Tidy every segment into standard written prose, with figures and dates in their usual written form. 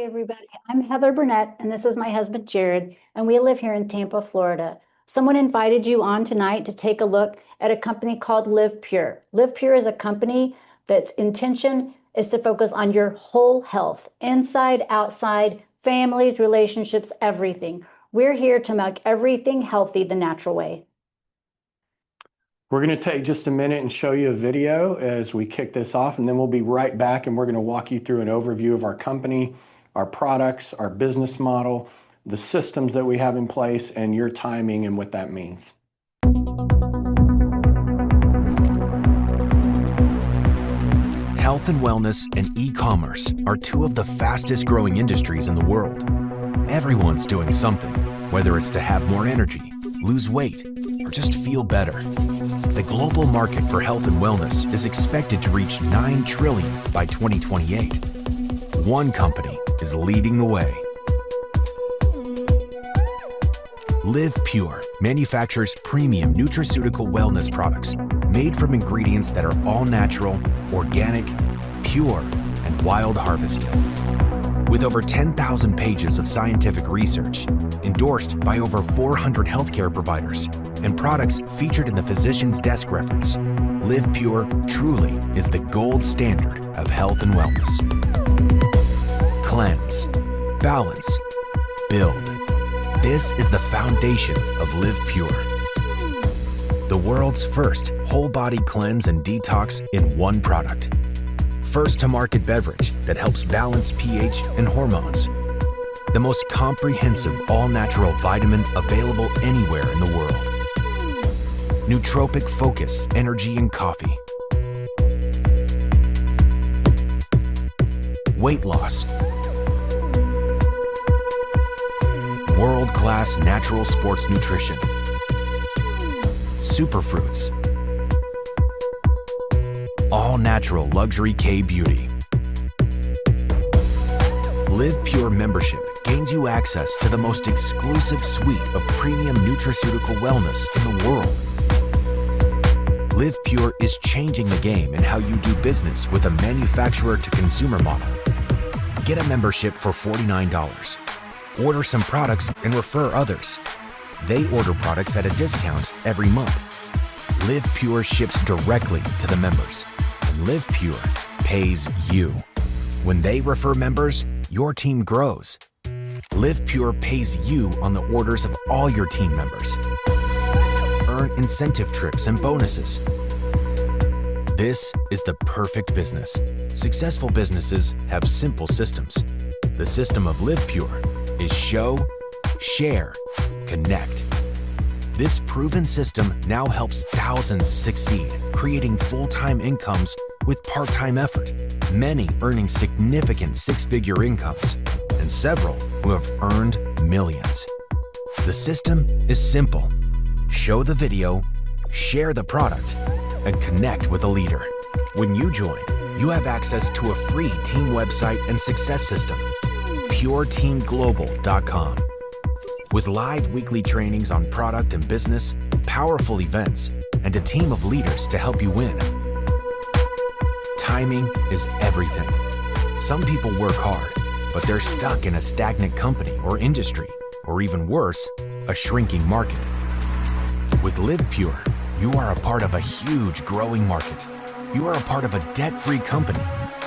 Hi, everybody. I'm Heather Burnett, and this is my husband, Jared, and we live here in Tampa, Florida. Someone invited you on tonight to take a look at a company called LivePure. LivePure is a company that's intention is to focus on your whole health, inside, outside, families, relationships, everything. We're here to make everything healthy the natural way. We're going to take just a minute and show you a video as we kick this off, and then we'll be right back and we're going to walk you through an overview of our company, our products, our business model, the systems that we have in place, and your timing and what that means. Health and wellness and e-commerce are two of the fastest growing industries in the world. Everyone's doing something, whether it's to have more energy, lose weight, or just feel better. The global market for health and wellness is expected to reach $9 trillion by 2028. One company is leading the way. LivePure manufactures premium nutraceutical wellness products made from ingredients that are all natural, organic, pure, and wild harvested. With over 10,000 pages of scientific research, endorsed by over 400 healthcare providers, and products featured in the physician's desk reference, LivePure truly is the gold standard of health and wellness. Cleanse, balance, build. This is the foundation of LivePure. The world's first whole-body cleanse and detox in one product. First-to-market beverage that helps balance pH and hormones. The most comprehensive all-natural vitamin available anywhere in the world. Nootropic Focus Energy and Coffee. Weight loss. World-class natural sports nutrition. Superfruits. All-natural luxury K-beauty. LivePure membership gains you access to the most exclusive suite of premium nutraceutical wellness in the world. LivePure is changing the game in how you do business with a manufacturer-to-consumer model. Get a membership for $49. Order some products and refer others. They order products at a discount every month. LivePure ships directly to the members, and LivePure pays you. When they refer members, your team grows. LivePure pays you on the orders of all your team members. Earn incentive trips and bonuses. This is the perfect business. Successful businesses have simple systems. The system of LivePure is show, share, connect. This proven system now helps thousands succeed, creating full-time incomes with part-time effort, many earning significant six-figure incomes, and several who have earned millions. The system is simple. Show the video, share the product, and connect with a leader. When you join, you have access to a free team website and success system, pureteamglobal.com. With live weekly trainings on product and business, powerful events, and a team of leaders to help you win. Timing is everything. Some people work hard, but they're stuck in a stagnant company or industry, or even worse, a shrinking market. With LivePure, you are a part of a huge growing market. You are a part of a debt-free company,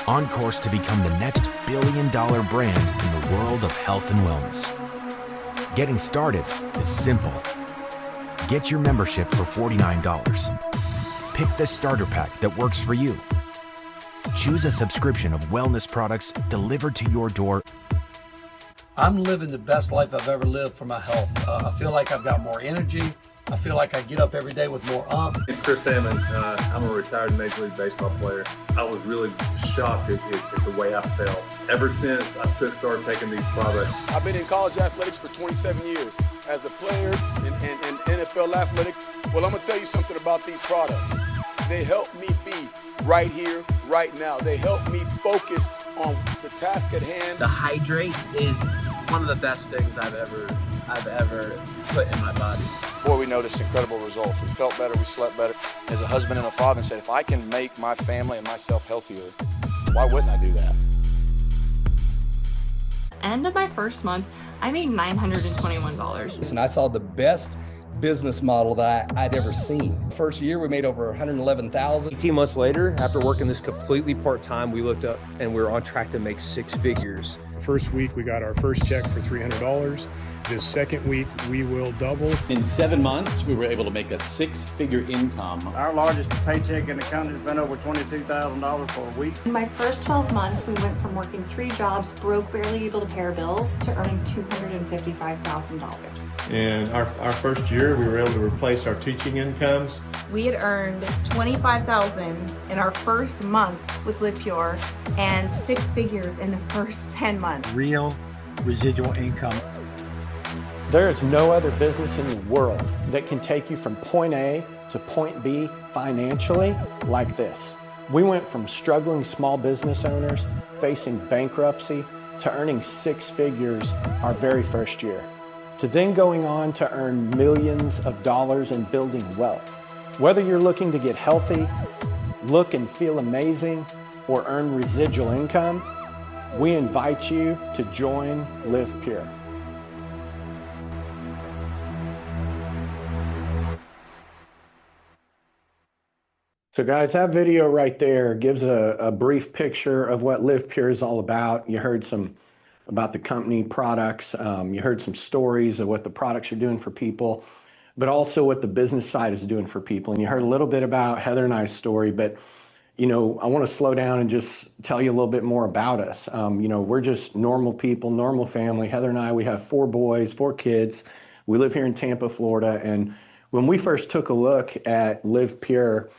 on course to become the next billion-dollar brand in the world of health and wellness. Getting started is simple. Get your membership for $49. Pick the starter pack that works for you. Choose a subscription of wellness products delivered to your door. I'm living the best life I've ever lived for my health. I feel like I've got more energy. I feel like I get up every day with more oomph. Chris Salmon, I'm a retired Major League Baseball player. I was really shocked at the way I felt. Ever since I started taking these products. I've been in college athletics for 27 years. As a player in NFL athletics, well, I'm gonna tell you something about these products. They help me be right here, right now. They help me focus on the task at hand. The Hydrate is one of the best things I've ever put in my body. Boy, we noticed incredible results. We felt better, we slept better. As a husband and a father, and said, if I can make my family and myself healthier, why wouldn't I do that? end of my first month, I made $921. And I saw the best business model that I'd ever seen. First year, we made over 111,000. 18 months later, after working this completely part-time, we looked up and we were on track to make 6 figures. First week, we got our first check for $300. This second week, we will double. In 7 months, we were able to make a 6-figure income. Our largest paycheck in the company has been over $22,000 for a week. In my first 12 months, we went from working 3 jobs, broke, barely able to pay our bills, to earning $255,000. In our first year, we were able to replace our teaching incomes. We had earned $25,000 in our first month with LivePure and 6 figures in the first 10 months. Real residual income. There is no other business in the world that can take you from point A to point B financially like this. We went from struggling small business owners facing bankruptcy to earning 6 figures our very first year, to then going on to earn millions of dollars and building wealth. Whether you're looking to get healthy, look and feel amazing, or earn residual income, we invite you to join LivePure. So guys, that video right there gives a brief picture of what LivePure is all about. You heard some about the company products. You heard some stories of what the products are doing for people, but also what the business side is doing for people. And you heard a little bit about Heather and I's story, but you know, I want to slow down and just tell you a little bit more about us. You know, we're just normal people, normal family. Heather and I, we have 4 boys, 4 kids. We live here in Tampa, Florida. And when we first took a look at LivePure,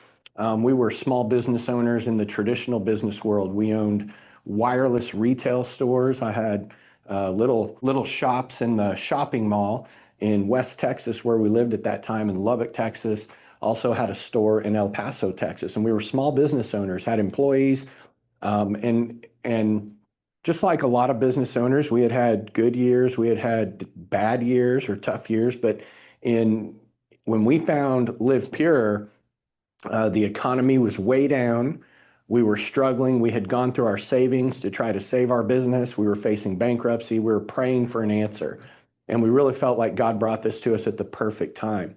we were small business owners in the traditional business world. We owned wireless retail stores. I had little shops in the shopping mall in West Texas, where we lived at that time, in Lubbock, Texas. Also had a store in El Paso, Texas. And we were small business owners, had employees. And just like a lot of business owners, we had good years, we had bad years or tough years. But when we found LivePure, the economy was way down. We were struggling. We had gone through our savings to try to save our business. We were facing bankruptcy. We were praying for an answer. And we really felt like God brought this to us at the perfect time,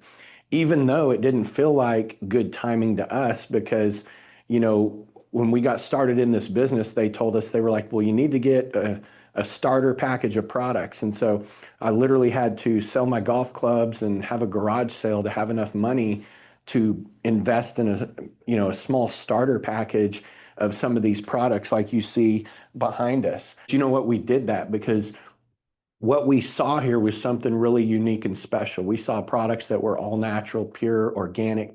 even though it didn't feel like good timing to us, because, you know, when we got started in this business, they told us, they were like, well, you need to get a starter package of products. And so I literally had to sell my golf clubs and have a garage sale to have enough money to invest in a small starter package of some of these products like you see behind us. Do you know what? We did that because what we saw here was something really unique and special. We saw products that were all natural, pure, organic,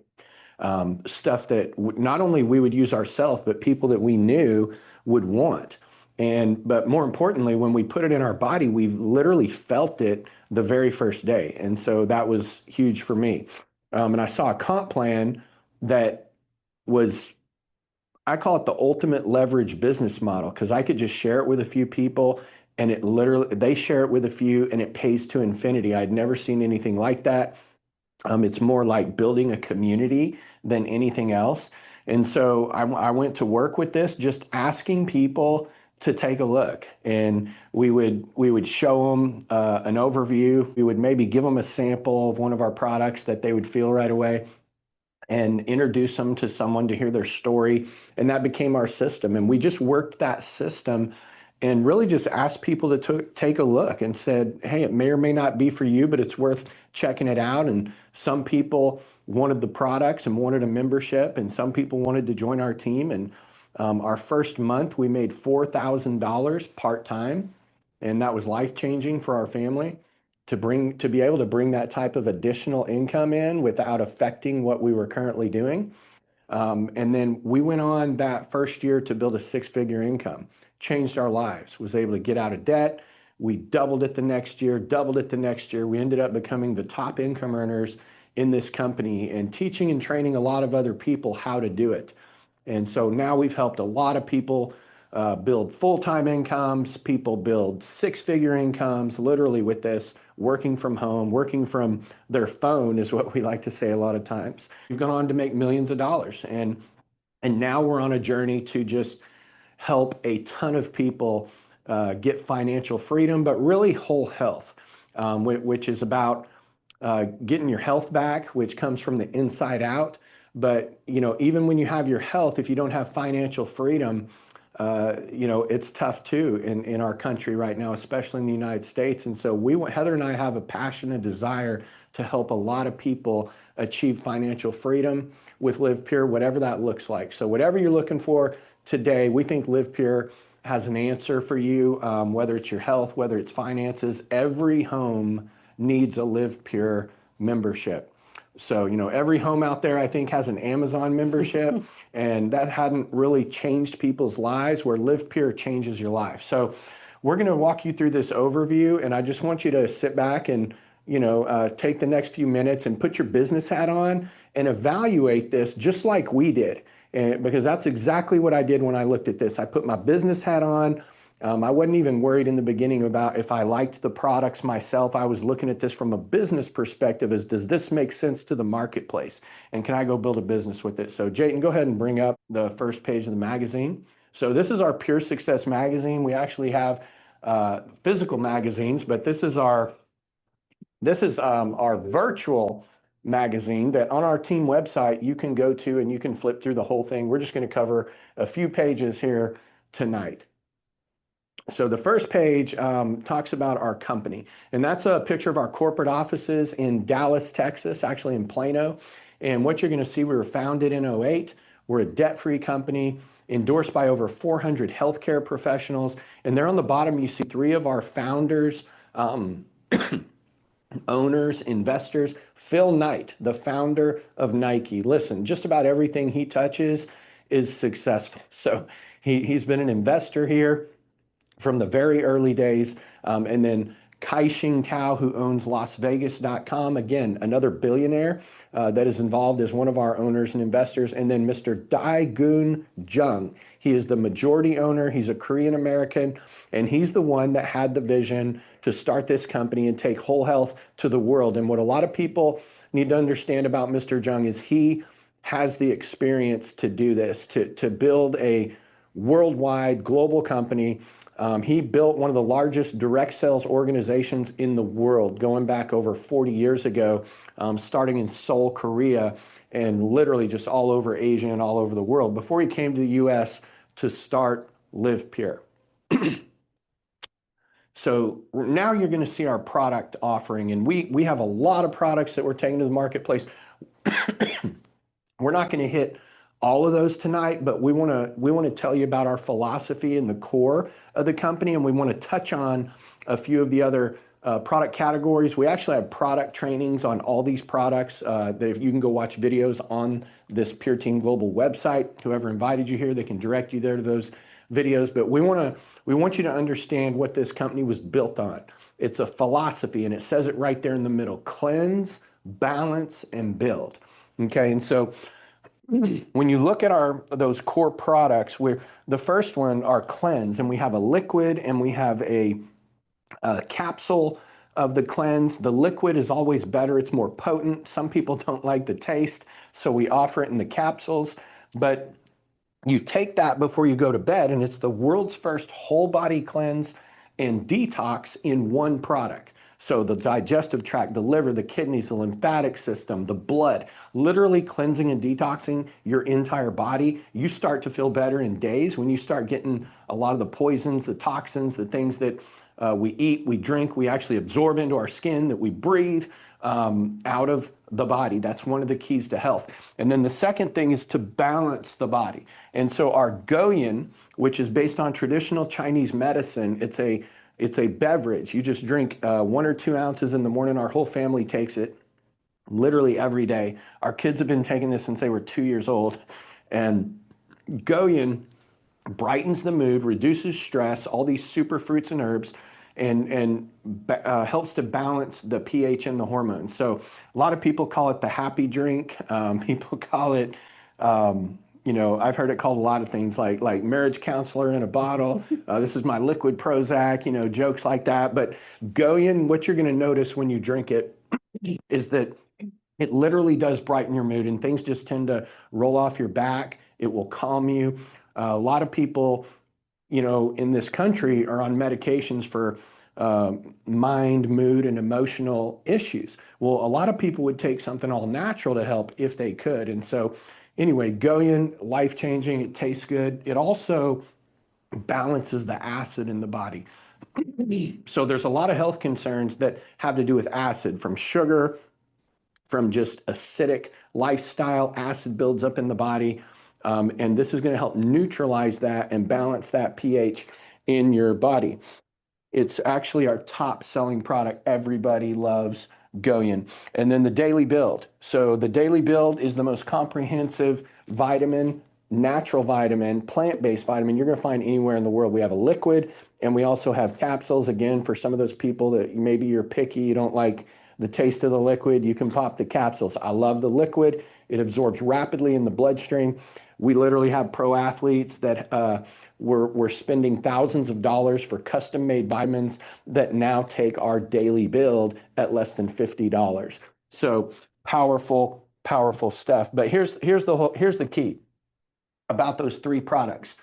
stuff that not only we would use ourselves, but people that we knew would want. But more importantly, when we put it in our body, we literally felt it the very first day. And so that was huge for me. And I saw a comp plan that was, I call it the ultimate leverage business model, because I could just share it with a few people and it literally, they share it with a few and it pays to infinity. I'd never seen anything like that. It's more like building a community than anything else. And so I went to work with this, just asking people to take a look, and we would show them an overview. We would maybe give them a sample of one of our products that they would feel right away, and introduce them to someone to hear their story. And that became our system. And we just worked that system and really just asked people to take a look and said, hey, it may or may not be for you, but it's worth checking it out. And some people wanted the products and wanted a membership, and some people wanted to join our team. And our first month, we made $4,000 part-time, and that was life-changing for our family to be able to bring that type of additional income in without affecting what we were currently doing. And then we went on that first year to build a 6-figure income, changed our lives, was able to get out of debt. We doubled it the next year, doubled it the next year. We ended up becoming the top income earners in this company and teaching and training a lot of other people how to do it. And so now we've helped a lot of people build full-time incomes, people build 6-figure incomes, literally with this, working from home, working from their phone is what we like to say a lot of times. We've gone on to make millions of dollars. And now we're on a journey to just help a ton of people get financial freedom, but really whole health, which is about getting your health back, which comes from the inside out. But, you know, even when you have your health, if you don't have financial freedom, you know, it's tough too in our country right now, especially in the United States. And so Heather and I have a passion and desire to help a lot of people achieve financial freedom with LivePure, whatever that looks like. So whatever you're looking for today, we think LivePure has an answer for you, whether it's your health, whether it's finances. Every home needs a LivePure membership. So, you know, every home out there, I think, has an Amazon membership, and that hadn't really changed people's lives, where LivePure changes your life. So we're going to walk you through this overview, and I just want you to sit back and, you know, take the next few minutes and put your business hat on and evaluate this just like we did. Because that's exactly what I did when I looked at this. I put my business hat on. I wasn't even worried in the beginning about if I liked the products myself. I was looking at this from a business perspective as, does this make sense to the marketplace? And can I go build a business with it? So Jayton, go ahead and bring up the first page of the magazine. So this is our Pure Success magazine. We actually have physical magazines, but this is our virtual magazine that on our team website you can go to and you can flip through the whole thing. We're just going to cover a few pages here tonight. So the first page talks about our company, and that's a picture of our corporate offices in Dallas, Texas, actually in Plano. And what you're going to see, we were founded in 2008. We're a debt-free company endorsed by over 400 healthcare professionals. And there on the bottom, you see 3 of our founders, owners, investors. Phil Knight, the founder of Nike. Listen, just about everything he touches is successful. So he's been an investor here from the very early days. And then Kai-Shing Tao, who owns LasVegas.com, again, another billionaire that is involved as one of our owners and investors. And then Mr. Dae-Gun Jung. He is the majority owner. He's a Korean American, and he's the one that had the vision to start this company and take whole health to the world. And what a lot of people need to understand about Mr. Jung is he has the experience to do this, to build a worldwide global company. He built one of the largest direct sales organizations in the world, going back over 40 years ago, starting in Seoul, Korea, and literally just all over Asia and all over the world before he came to the US to start LivePure. So now you're going to see our product offering, and we have a lot of products that we're taking to the marketplace. We're not going to hit all of those tonight, but we want to tell you about our philosophy and the core of the company, and we want to touch on a few of the other product categories. We actually have product trainings on all these products that if you can go watch videos on this Pure Team Global website. Whoever invited you here, they can direct you there to those videos. But we want you to understand what this company was built on. It's a philosophy, and it says it right there in the middle: cleanse, balance, and build. Okay, and so when you look at those core products, the first one are cleanse, and we have a liquid and we have a capsule of the cleanse. The liquid is always better. It's more potent. Some people don't like the taste, so we offer it in the capsules. But you take that before you go to bed, and it's the world's first whole body cleanse and detox in one product. So the digestive tract, the liver, the kidneys, the lymphatic system, the blood, literally cleansing and detoxing your entire body. You start to feel better in days when you start getting a lot of the poisons, the toxins, the things that we eat, we drink, we actually absorb into our skin, that we breathe out of the body. That's one of the keys to health. And then the second thing is to balance the body. And so our Goyen, which is based on traditional Chinese medicine, it's a beverage. You just drink 1 or 2 ounces in the morning. Our whole family takes it literally every day. Our kids have been taking this since they were 2 years old. And Goyen brightens the mood, reduces stress, all these super fruits and herbs, and helps to balance the pH and the hormones. So a lot of people call it the happy drink. People call it, you know, I've heard it called a lot of things like marriage counselor in a bottle. This is my liquid Prozac, you know, jokes like that. But Goyen, what you're going to notice when you drink it is that it literally does brighten your mood, and things just tend to roll off your back. It will calm you. A lot of people, in this country are on medications for mind, mood, and emotional issues. Well, a lot of people would take something all natural to help if they could. And so anyway, Goyen, life-changing, it tastes good. It also balances the acid in the body. So there's a lot of health concerns that have to do with acid, from sugar, from just acidic lifestyle. Acid builds up in the body. And this is going to help neutralize that and balance that pH in your body. It's actually our top selling product. Everybody loves Goyen. And then the Daily Build. So the Daily Build is the most comprehensive vitamin, natural vitamin, plant-based vitamin you're going to find anywhere in the world. We have a liquid, and we also have capsules. Again, for some of those people that maybe you're picky, you don't like the taste of the liquid, you can pop the capsules. I love the liquid. It absorbs rapidly in the bloodstream. We literally have pro athletes that we're spending thousands of dollars for custom-made vitamins that now take our Daily Build at less than $50. So powerful, powerful stuff. But here's the key about those three products.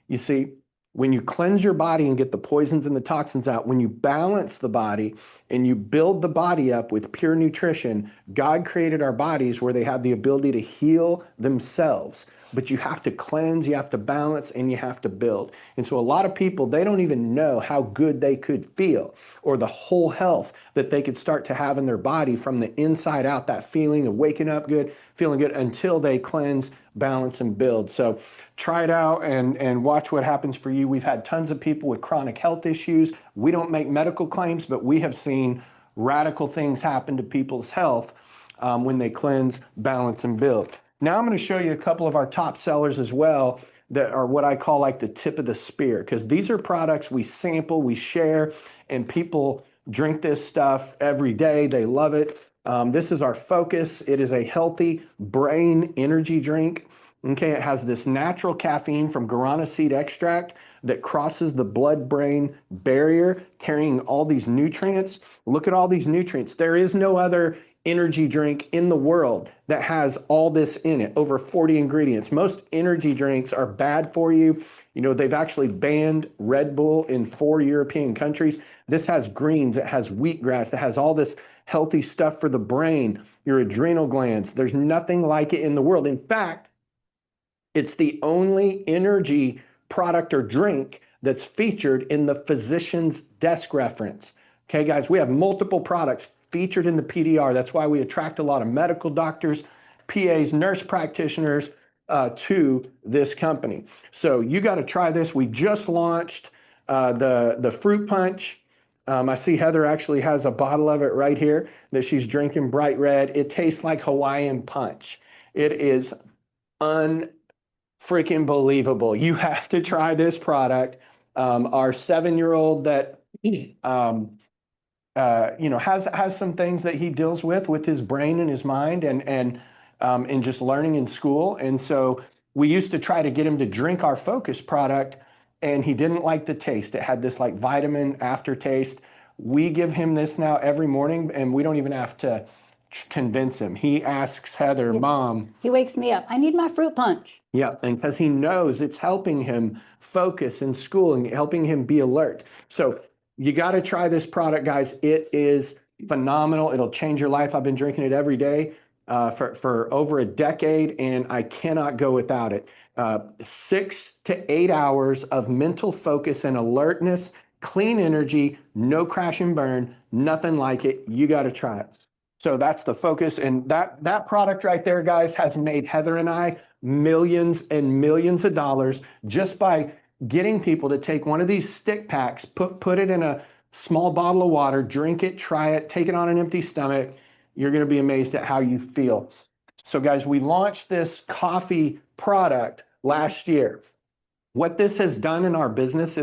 You see, when you cleanse your body and get the poisons and the toxins out, when you balance the body and you build the body up with pure nutrition, God created our bodies where they have the ability to heal themselves. But you have to cleanse, you have to balance, and you have to build. And so a lot of people, they don't even know how good they could feel or the whole health that they could start to have in their body from the inside out, that feeling of waking up good, feeling good, until they cleanse, balance, and build. So try it out and watch what happens for you. We've had tons of people with chronic health issues. We don't make medical claims, but we have seen radical things happen to people's health when they cleanse, balance, and build. Now I'm going to show you a couple of our top sellers as well that are what I call like the tip of the spear, because these are products we sample, we share, and people drink this stuff every day. They love it. This is our Focus. It is a healthy brain energy drink. Okay, it has this natural caffeine from guarana seed extract that crosses the blood-brain barrier, carrying all these nutrients. Look at all these nutrients. There is no other energy drink in the world that has all this in it, over 40 ingredients. Most energy drinks are bad for you. They've actually banned Red Bull in 4 European countries. This has greens, it has wheatgrass, it has all this healthy stuff for the brain, your adrenal glands. There's nothing like it in the world. In fact, it's the only energy product or drink that's featured in the physician's desk reference. Okay, guys, we have multiple products featured in the PDR. That's why we attract a lot of medical doctors, PAs, nurse practitioners to this company. So you got to try this. We just launched the fruit punch. I see Heather actually has a bottle of it right here that she's drinking, bright red. It tastes like Hawaiian punch. It is unfreaking believable. You have to try this product. Our 7-year-old that has some things that he deals with his brain and his mind and just learning in school. And so we used to try to get him to drink our Focus product, and he didn't like the taste. It had this like vitamin aftertaste. We give him this now every morning, and we don't even have to convince him. He asks Heather, Mom. He wakes me up. I need my fruit punch. Yeah, and because he knows it's helping him focus in school and helping him be alert. So you got to try this product, guys. It is phenomenal. It'll change your life. I've been drinking it every day for over a decade, and I cannot go without it. 6 to 8 hours of mental focus and alertness, clean energy, no crash and burn, nothing like it. You got to try it. So that's the Focus, and that product right there, guys, has made Heather and I millions and millions of dollars just by getting people to take one of these stick packs, put it in a small bottle of water, drink it, try it, take it on an empty stomach. You're going to be amazed at how you feel. So guys, we launched this coffee product last year. What this has done in our business,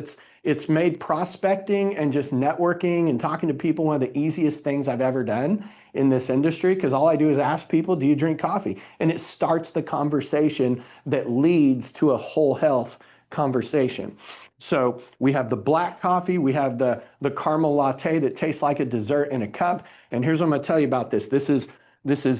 it's made prospecting and just networking and talking to people one of the easiest things I've ever done in this industry, because all I do is ask people, do you drink coffee? And it starts the conversation that leads to a whole health conversation. So we have the black coffee, we have the caramel latte that tastes like a dessert in a cup. And here's what I'm going to tell you about this. This is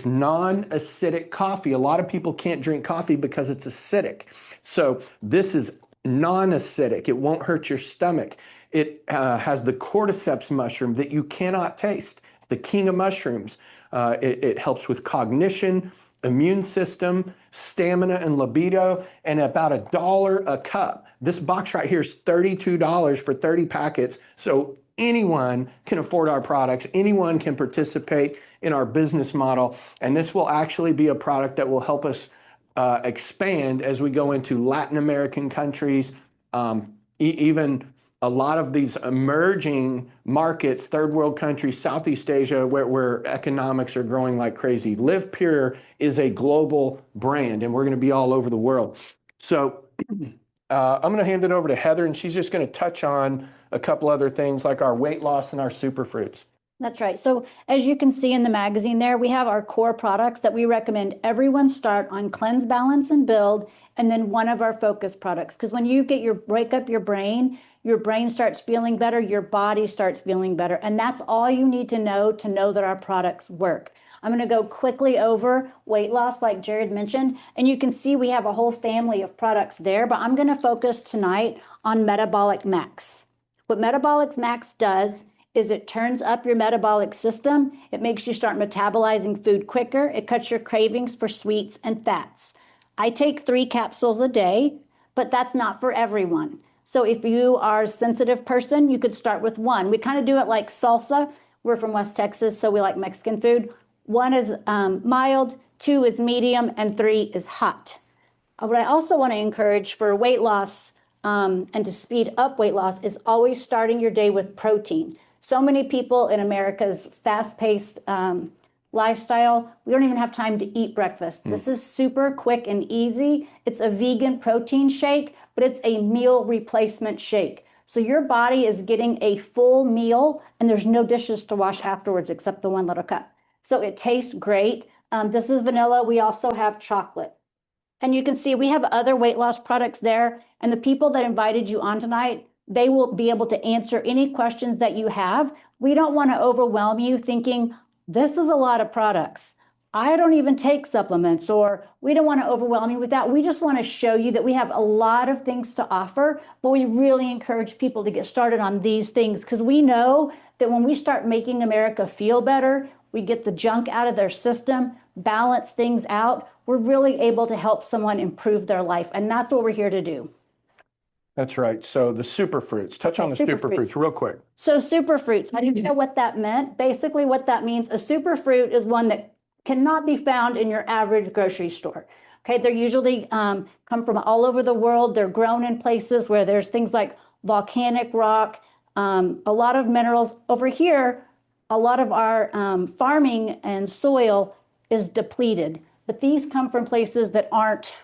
non-acidic coffee. A lot of people can't drink coffee because it's acidic. So this is non-acidic. It won't hurt your stomach. It has the cordyceps mushroom that you cannot taste. It's the king of mushrooms. It helps with cognition, immune system, stamina, and libido, and about $1 a cup. This box right here is $32 for 30 packets. So anyone can afford our products. Anyone can participate in our business model. And this will actually be a product that will help us expand as we go into Latin American countries, even a lot of these emerging markets, third world countries, Southeast Asia, where economics are growing like crazy. LivePure is a global brand, and we're going to be all over the world. So I'm going to hand it over to Heather, and she's just going to touch on a couple other things like our weight loss and our superfruits. That's right. So as you can see in the magazine there, we have our core products that we recommend everyone start on: Cleanse, Balance, and Build, and then one of our focus products. Because when you break up your brain starts feeling better, your body starts feeling better. And that's all you need to know that our products work. I'm going to go quickly over weight loss, like Jared mentioned, and you can see we have a whole family of products there, but I'm going to focus tonight on Metabolic Max. What Metabolic Max does is it turns up your metabolic system. It makes you start metabolizing food quicker. It cuts your cravings for sweets and fats. I take 3 capsules a day, but that's not for everyone. So if you are a sensitive person, you could start with 1. We kind of do it like salsa. We're from West Texas, so we like Mexican food. 1 is mild, 2 is medium, and 3 is hot. What I also want to encourage for weight loss and to speed up weight loss is always starting your day with protein. So many people in America's fast-paced lifestyle, we don't even have time to eat breakfast. This is super quick and easy. It's a vegan protein shake, but it's a meal replacement shake. So your body is getting a full meal, and there's no dishes to wash afterwards except the 1 little cup. So it tastes great. This is vanilla. We also have chocolate. And you can see we have other weight loss products there. And the people that invited you on tonight, they will be able to answer any questions that you have. We don't want to overwhelm you thinking, this is a lot of products. I don't even take supplements, or we don't want to overwhelm you with that. We just want to show you that we have a lot of things to offer, but we really encourage people to get started on these things because we know that when we start making America feel better, we get the junk out of their system, balance things out, we're really able to help someone improve their life. And that's what we're here to do. That's right. So the superfruits, touch on the superfruits real quick. So superfruits, I didn't know what that meant. Basically what that means, a superfruit is one that cannot be found in your average grocery store. Okay, they're usually come from all over the world. They're grown in places where there's things like volcanic rock, a lot of minerals. Over here, a lot of our farming and soil is depleted, but these come from places that aren't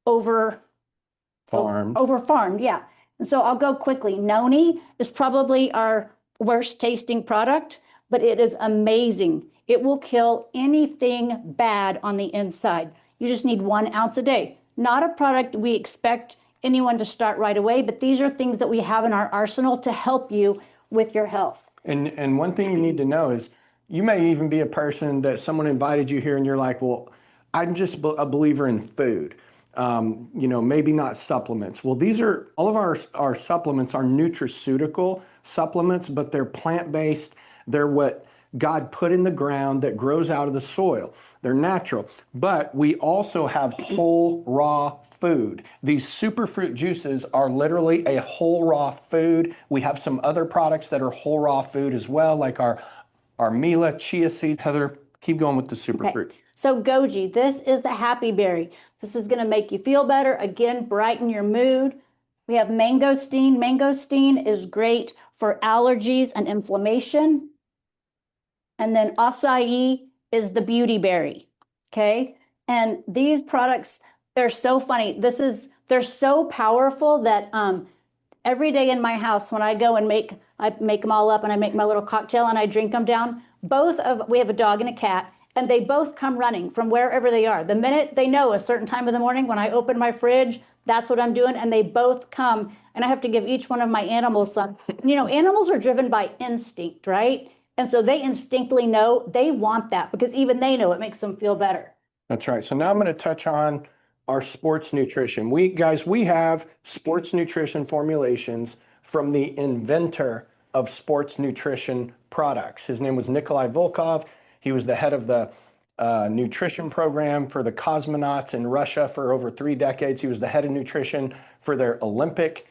over-farmed, yeah. And so I'll go quickly. Noni is probably our worst tasting product, but it is amazing. It will kill anything bad on the inside. You just need 1 ounce a day. Not a product we expect anyone to start right away, but these are things that we have in our arsenal to help you with your health. And one thing you need to know is you may even be a person that someone invited you here and you're like, well, I'm just a believer in food. Maybe not supplements. Well, these are all of our supplements are nutraceutical supplements, but they're plant-based. They're what God put in the ground that grows out of the soil. They're natural, but we also have whole raw food. These superfruit juices are literally a whole raw food. We have some other products that are whole raw food as well, like our Mila chia seeds. Heather, keep going with the superfruits. Okay. So goji, this is the happy berry. This is going to make you feel better. Again, brighten your mood. We have mangosteen. Mangosteen is great for allergies and inflammation. And then acai is the beauty berry. Okay. And these products, they're so funny. They're so powerful that every day in my house, when I go and I make them all up and I make my little cocktail and I drink them down, we have a dog and a cat, and they both come running from wherever they are. The minute they know a certain time of the morning when I open my fridge, that's what I'm doing, and they both come, and I have to give each one of my animals some. Animals are driven by instinct, right? And so they instinctively know they want that because even they know it makes them feel better. That's right. So now I'm going to touch on our sports nutrition. We have sports nutrition formulations from the inventor of sports nutrition products. His name was Nikolai Volkov. He was the head of the nutrition program for the cosmonauts in Russia for over 3 decades. He was the head of nutrition for their Olympic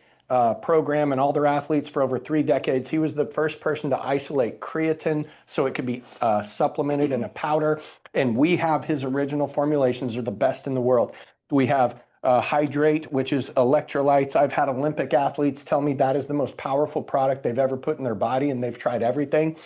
program and all their athletes for over 3 decades. He was the first person to isolate creatine so it could be supplemented in a powder. And we have his original formulations. They're the best in the world. We have Hydrate, which is electrolytes. I've had Olympic athletes tell me that is the most powerful product they've ever put in their body, and they've tried everything.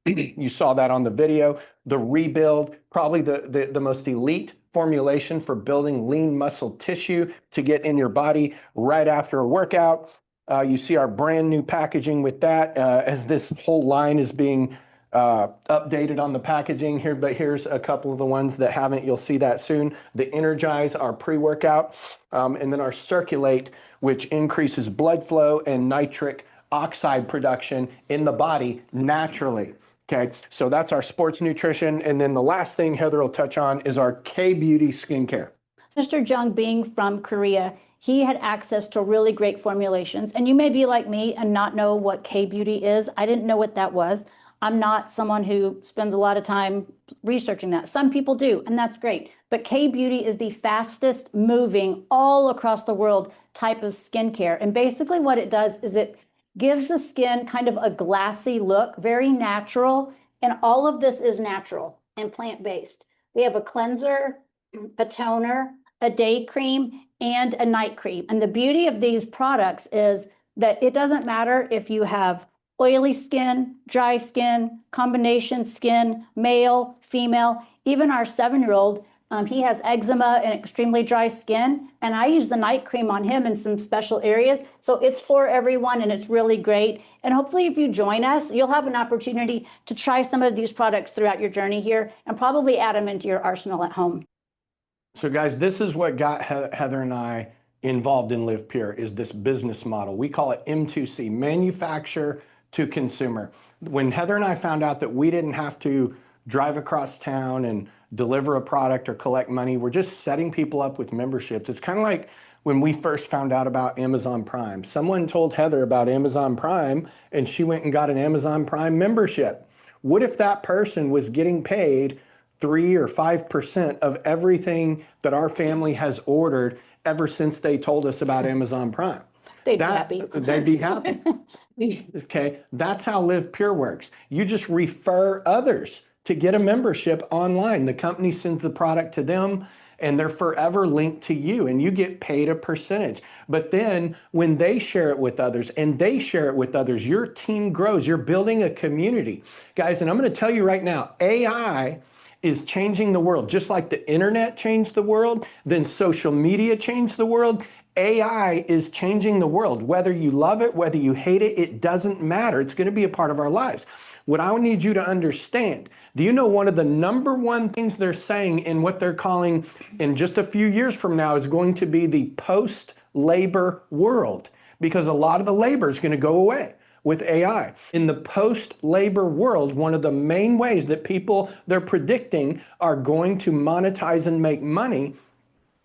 You saw that on the video. The Rebuild, probably the most elite formulation for building lean muscle tissue to get in your body right after a workout. You see our brand new packaging with that as this whole line is being updated on the packaging here, but here's a couple of the ones that haven't. You'll see that soon. The Energize, our pre-workout, and then our Circulate, which increases blood flow and nitric oxide production in the body naturally. Okay, so that's our sports nutrition. And then the last thing Heather will touch on is our K-Beauty skincare. Mr. Jung, being from Korea, he had access to really great formulations. And you may be like me and not know what K-Beauty is. I didn't know what that was. I'm not someone who spends a lot of time researching that. Some people do, and that's great. But K-Beauty is the fastest moving all across the world type of skincare. And basically what it does is it gives the skin kind of a glassy look, very natural. And all of this is natural and plant-based. We have a cleanser, a toner, a day cream, and a night cream. And the beauty of these products is that it doesn't matter if you have oily skin, dry skin, combination skin, male, female, even our 7-year-old, he has eczema and extremely dry skin, and I use the night cream on him in some special areas. So it's for everyone, and it's really great. And hopefully if you join us, you'll have an opportunity to try some of these products throughout your journey here and probably add them into your arsenal at home. So guys, this is what got Heather and I involved in LivePure, is this business model. We call it M2C, manufacturer to consumer. When Heather and I found out that we didn't have to drive across town and deliver a product or collect money, we're just setting people up with memberships. It's kind of like when we first found out about Amazon Prime. Someone told Heather about Amazon Prime and she went and got an Amazon Prime membership. What if that person was getting paid 3 or 5% of everything that our family has ordered ever since they told us about Amazon Prime? They'd be happy. They'd be happy. Okay, that's how LivePure works. You just refer others to get a membership online. The company sends the product to them and they're forever linked to you and you get paid a percentage. But then when they share it with others and they share it with others, your team grows. You're building a community. Guys, and I'm going to tell you right now, AI is changing the world. Just like the internet changed the world, then social media changed the world. AI is changing the world. Whether you love it, whether you hate it, it doesn't matter. It's going to be a part of our lives. What I need you to understand, do you know one of the #1 things they're saying in what they're calling in just a few years from now is going to be the post-labor world? Because a lot of the labor is going to go away with AI. In the post-labor world, one of the main ways that people they're predicting are going to monetize and make money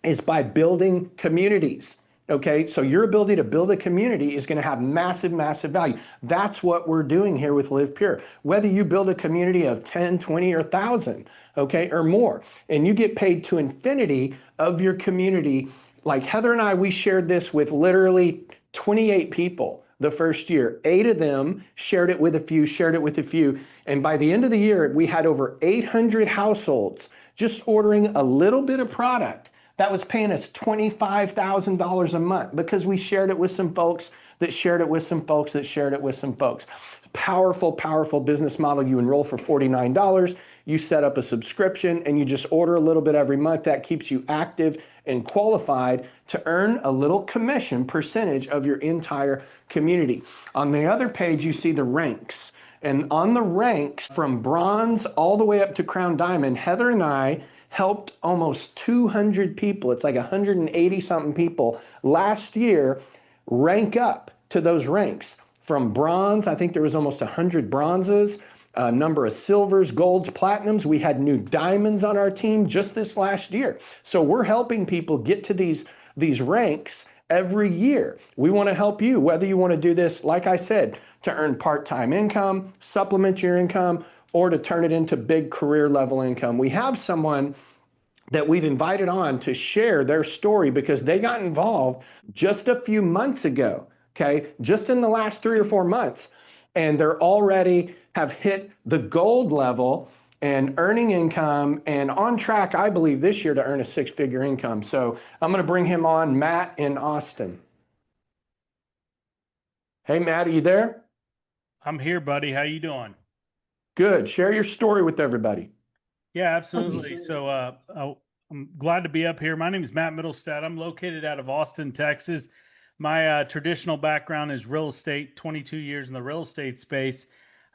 is by building communities. Okay, so your ability to build a community is going to have massive, massive value. That's what we're doing here with LivePure. Whether you build a community of 10, 20, or 1,000, okay, or more, and you get paid to infinity of your community. Like Heather and I, we shared this with literally 28 people the first year. 8 of them shared it with a few, shared it with a few. And by the end of the year, we had over 800 households just ordering a little bit of product that was paying us $25,000 a month because we shared it with some folks that shared it with some folks that shared it with some folks. Powerful, powerful business model. You enroll for $49, you set up a subscription, and you just order a little bit every month. That keeps you active and qualified to earn a little commission percentage of your entire community. On the other page, you see the ranks. And on the ranks, from bronze all the way up to crown diamond, Heather and I helped almost 200 people, it's like 180 something people last year, rank up to those ranks. From bronze, I think there was almost 100 bronzes, number of silvers, golds, platinums. We had new diamonds on our team just this last year. So we're helping people get to these ranks every year. We want to help you, whether you want to do this, like I said, to earn part-time income, supplement your income, or to turn it into big career level income. We have someone that we've invited on to share their story because they got involved just a few months ago, okay? Just in the last 3 or 4 months. And they're already have hit the gold level and earning income and on track, I believe, this year to earn a 6-figure income. So I'm gonna bring him on, Matt in Austin. Hey, Matt, are you there? I'm here, buddy. How you doing? Good. Share your story with everybody. Yeah, absolutely. So I'm glad to be up here. My name is Matt Middlestad. I'm located out of Austin, Texas. My traditional background is real estate, 22 years in the real estate space.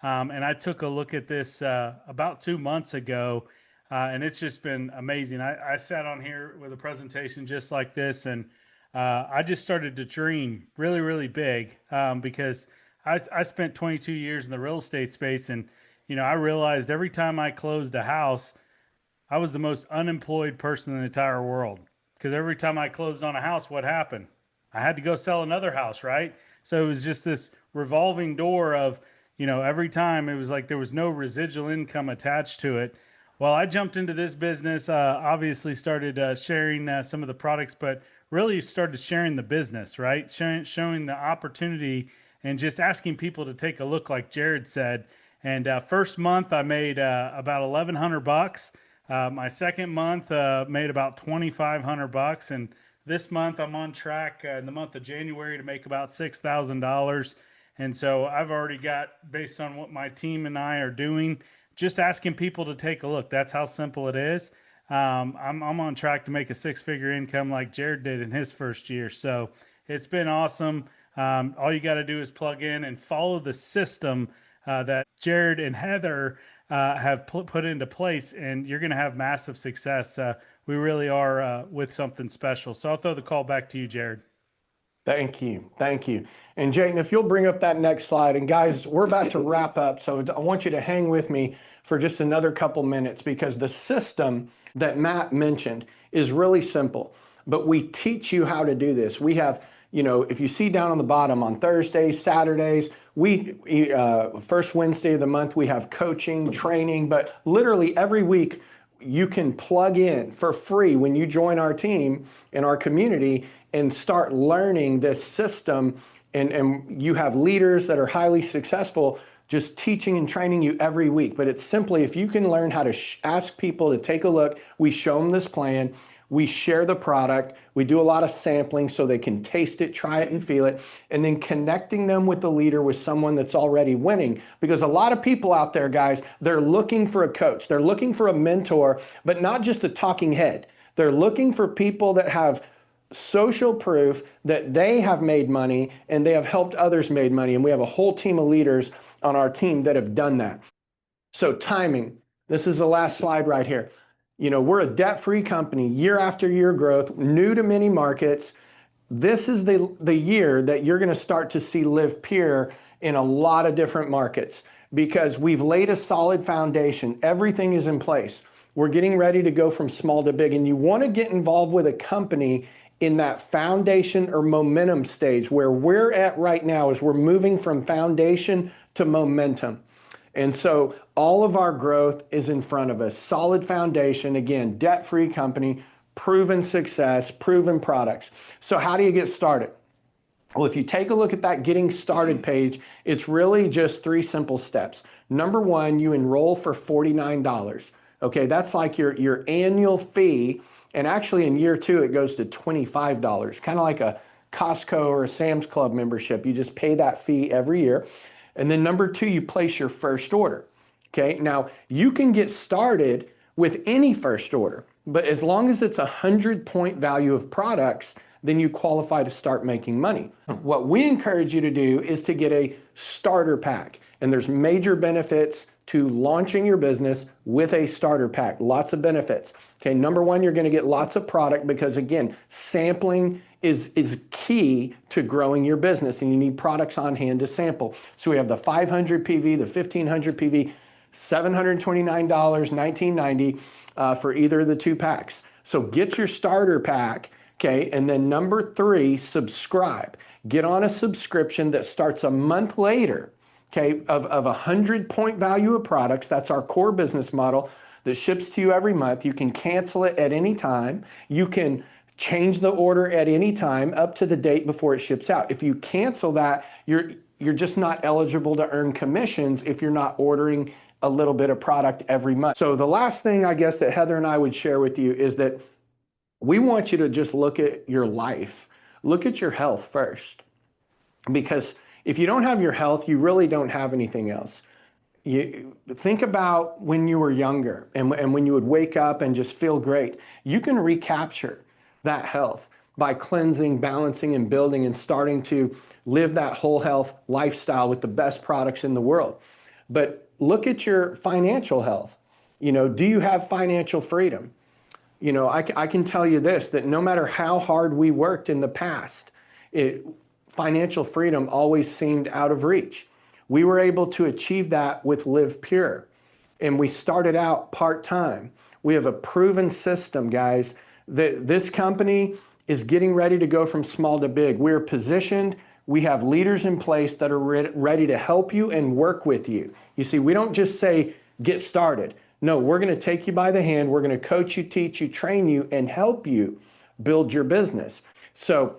And I took a look at this about 2 months ago, and it's just been amazing. I sat on here with a presentation just like this, and I just started to dream really, really big because I spent 22 years in the real estate space, and I realized every time I closed a house, I was the most unemployed person in the entire world. Because every time I closed on a house, what happened? I had to go sell another house, right? So it was just this revolving door of, every time it was like there was no residual income attached to it. Well, I jumped into this business, obviously started sharing some of the products, but really started sharing the business, right? Showing the opportunity and just asking people to take a look, like Jared said. And first month I made about $1,100. My second month made about $2,500, and this month I'm on track in the month of January to make about $6,000. And so I've already got, based on what my team and I are doing, just asking people to take a look. That's how simple it is. I'm on track to make a 6-figure income like Jared did in his first year. So it's been awesome. All you got to do is plug in and follow the system that Jared and Heather have put into place, and you're going to have massive success. We really are with something special. So I'll throw the call back to you, Jared. Thank you. Thank you. And Jayden, if you'll bring up that next slide. And guys, we're about to wrap up. So I want you to hang with me for just another couple minutes, because the system that Matt mentioned is really simple, but we teach you how to do this. We have, if you see down on the bottom, on Thursdays, Saturdays, first Wednesday of the month, we have coaching, training, but literally every week you can plug in for free when you join our team in our community and start learning this system. And you have leaders that are highly successful just teaching and training you every week. But it's simply, if you can learn how to ask people to take a look, we show them this plan, we share the product, we do a lot of sampling so they can taste it, try it, and feel it, and then connecting them with the leader, with someone that's already winning. Because a lot of people out there, guys, they're looking for a coach, they're looking for a mentor, but not just a talking head. They're looking for people that have social proof that they have made money and they have helped others made money. And we have a whole team of leaders on our team that have done that. So timing, this is the last slide right here. We're a debt-free company, year after year growth, new to many markets. This is the year that you're going to start to see LivePure in a lot of different markets, because we've laid a solid foundation. Everything is in place. We're getting ready to go from small to big, and you want to get involved with a company in that foundation or momentum stage. Where we're at right now is we're moving from foundation to momentum. And so all of our growth is in front of us. Solid foundation, again, debt-free company, proven success, proven products. So how do you get started? Well, if you take a look at that getting started page, it's really just 3 simple steps. Number 1, you enroll for $49. Okay, that's like your annual fee. And actually in year 2, it goes to $25, kind of like a Costco or a Sam's Club membership. You just pay that fee every year. And then number 2, you place your first order. Okay, now you can get started with any first order, but as long as it's 100-point value of products, then you qualify to start making money. What we encourage you to do is to get a starter pack, and there's major benefits to launching your business with a starter pack. Lots of benefits. Okay, number 1, you're going to get lots of product, because again, sampling is key to growing your business, and you need products on hand to sample. So we have the 500 PV, the 1500 PV. $729, $19.90 for either of the 2 packs. So get your starter pack, okay? And then number 3, subscribe. Get on a subscription that starts a month later, okay, of 100-point value of products. That's our core business model that ships to you every month. You can cancel it at any time. You can change the order at any time up to the date before it ships out. If you cancel that, you're just not eligible to earn commissions if you're not ordering a little bit of product every month. So the last thing I guess that Heather and I would share with you is that we want you to just look at your life. Look at your health first. Because if you don't have your health, you really don't have anything else. You think about when you were younger and when you would wake up and just feel great. You can recapture that health by cleansing, balancing, and building and starting to live that whole health lifestyle with the best products in the world. But look at your financial health. You know, do you have financial freedom? You know, I can tell you this, that no matter how hard we worked in the past, financial freedom always seemed out of reach. We were able to achieve that with LivePure, and we started out part-time. We have a proven system, guys, that this company is getting ready to go from small to big. We're positioned. We have leaders in place that are ready to help you and work with you. You see, we don't just say, get started. No, we're going to take you by the hand. We're going to coach you, teach you, train you, and help you build your business. So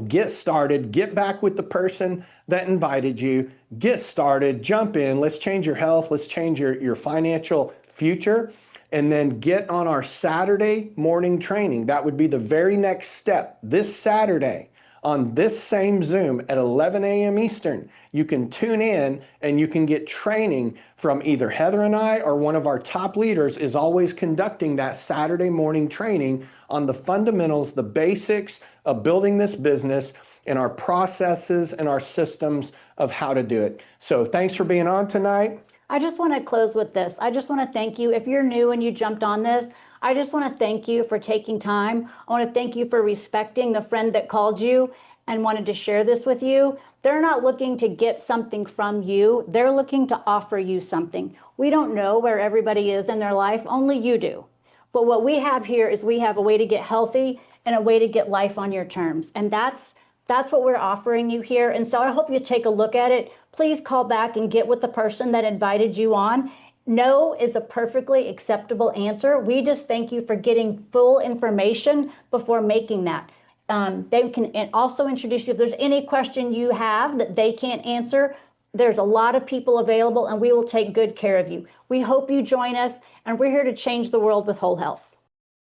get started, get back with the person that invited you, get started, jump in, let's change your health, let's change your financial future, and then get on our Saturday morning training. That would be the very next step. This Saturday, on this same Zoom at 11 a.m. Eastern, you can tune in and you can get training from either Heather and I or one of our top leaders is always conducting that Saturday morning training on the fundamentals, the basics of building this business and our processes and our systems of how to do it. So thanks for being on tonight. I just want to close with this. I just want to thank you. If you're new and you jumped on this, I just want to thank you for taking time. I want to thank you for respecting the friend that called you and wanted to share this with you. They're not looking to get something from you. They're looking to offer you something. We don't know where everybody is in their life. Only you do. But what we have here is we have a way to get healthy and a way to get life on your terms. And that's what we're offering you here. And so I hope you take a look at it. Please call back and get with the person that invited you on. No is a perfectly acceptable answer. We just thank you for getting full information before making that. They can also introduce you if there's any question you have that they can't answer. There's a lot of people available and we will take good care of you. We hope you join us, and we're here to change the world with whole health.